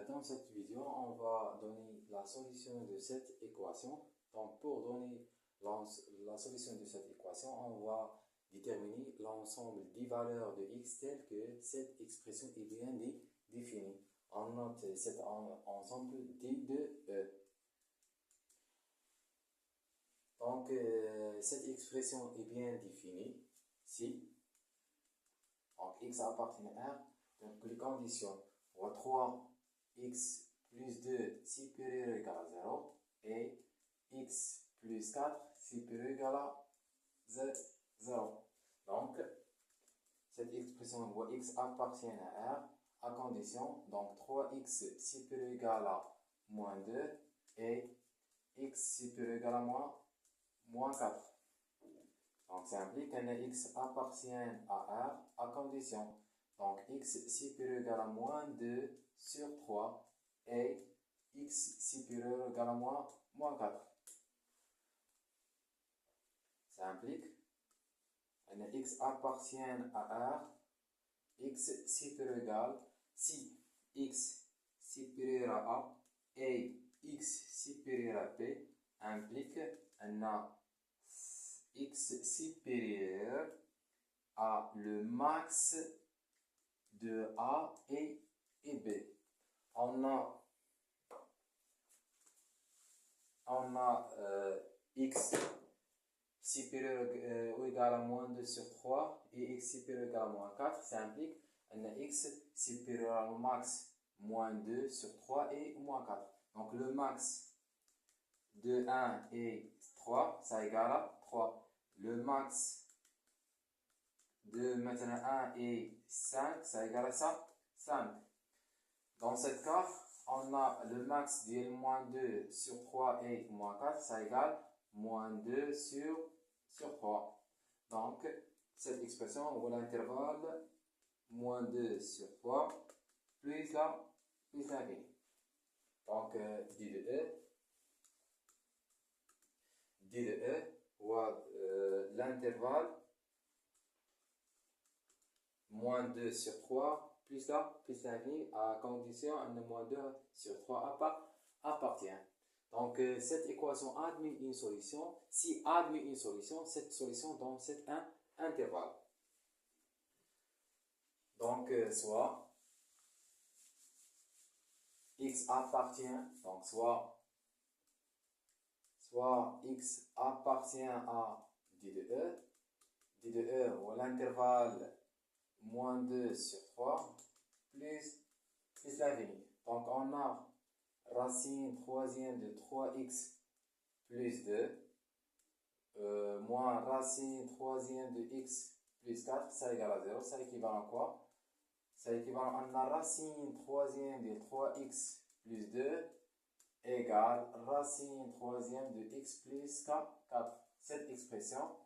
Dans cette vidéo, on va donner la solution de cette équation. Donc, pour donner la solution de cette équation, on va déterminer l'ensemble des valeurs de x telles que cette expression est bien définie. On note cet ensemble D de E. Donc, cette expression est bien définie si donc, x appartient à R. Donc, les conditions, on va 3x plus 2 supérieur ou égal à 0 et x plus 4 supérieur ou égal à 0. Donc, cette expression voit x appartient à R à condition, donc 3x supérieur ou égal à moins 2 et x supérieur ou égal à moins 4. Donc, ça implique que x appartient à R à condition. Donc, x supérieur ou égal à moins 2 sur 3 et x supérieur ou égal à moins 4. Ça implique que x appartient à R, x supérieur ou égal, si x supérieur à A et x supérieur à B implique que x supérieur à le max de A et B. On a x supérieur ou égal à moins 2 sur 3 et x supérieur ou égal à moins 4. Ça implique que x supérieur au max moins 2 sur 3 et moins 4. Donc le max de 1 et 3, ça égale à 3. Le max de maintenant 1 et 5, ça égale à ça, 5. Dans ce cas, on a le max de moins 2 sur 3 et moins 4, ça égale moins 2 sur 3. Donc, cette expression ou l'intervalle moins 2 sur 3 plus l'infini. Donc, D de E ou l'intervalle moins 2 sur 3 plus l'infini à condition que moins 2 sur 3 appartient. Donc, cette équation admet une solution. Si admet une solution, cette solution donne cet intervalle. Donc, soit x appartient, donc soit x appartient à D de E ou l'intervalle moins 2 sur 3 plus l'infini. Donc, on a racine troisième de 3x plus 2 moins racine troisième de x plus 4, ça égale à 0. Ça équivaut à quoi? Ça équivaut à la racine troisième de 3x plus 2 égale racine troisième de x plus 4. Cette expression,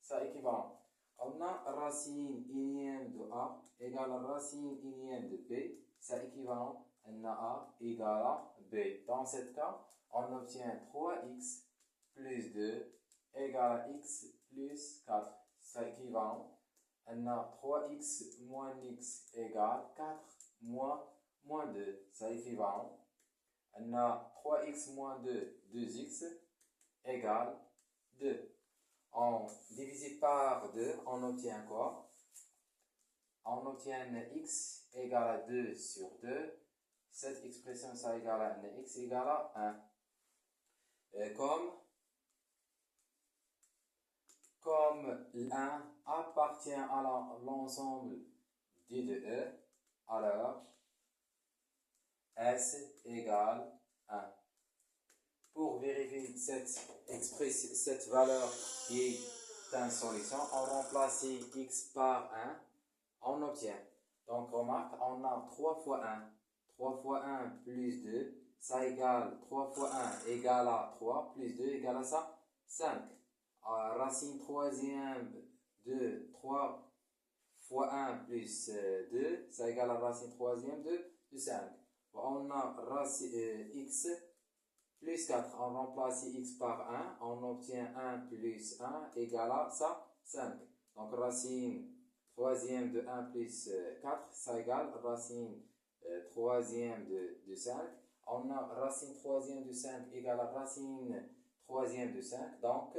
ça équivalent. On a racine unième de A égale à racine unième de B, ça équivalent à A égale à B. Dans ce cas, on obtient 3x plus 2 égale à x plus 4. Ça équivalent à 3x moins x égale 4 moins 2. Ça équivalent à 3x moins 2, 2x égale 2. On divise par 2, on obtient quoi? On obtient x égale à 2 sur 2. Cette expression, ça égale à x égale à 1. Et comme l'1 appartient à l'ensemble D de E, alors S égale 1. Pour vérifier cette valeur qui est une solution, on remplace x par 1, on obtient. Donc, remarque, on a 3 fois 1. 3 fois 1 plus 2, ça égale 3 fois 1 égale à 3, plus 2 égale à ça, 5. Racine troisième de 3 fois 1 plus 2, ça égale à racine troisième de 5. On a racine x plus 4, on remplace x par 1, on obtient 1 plus 1 égale à ça, 5. Donc, racine troisième de 1 plus 4, ça égale racine troisième de 5. On a racine troisième de 5 égale à racine troisième de 5. Donc,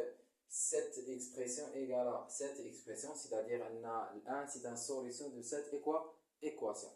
cette expression égale à cette expression, c'est-à-dire 1, c'est une solution de cette équation.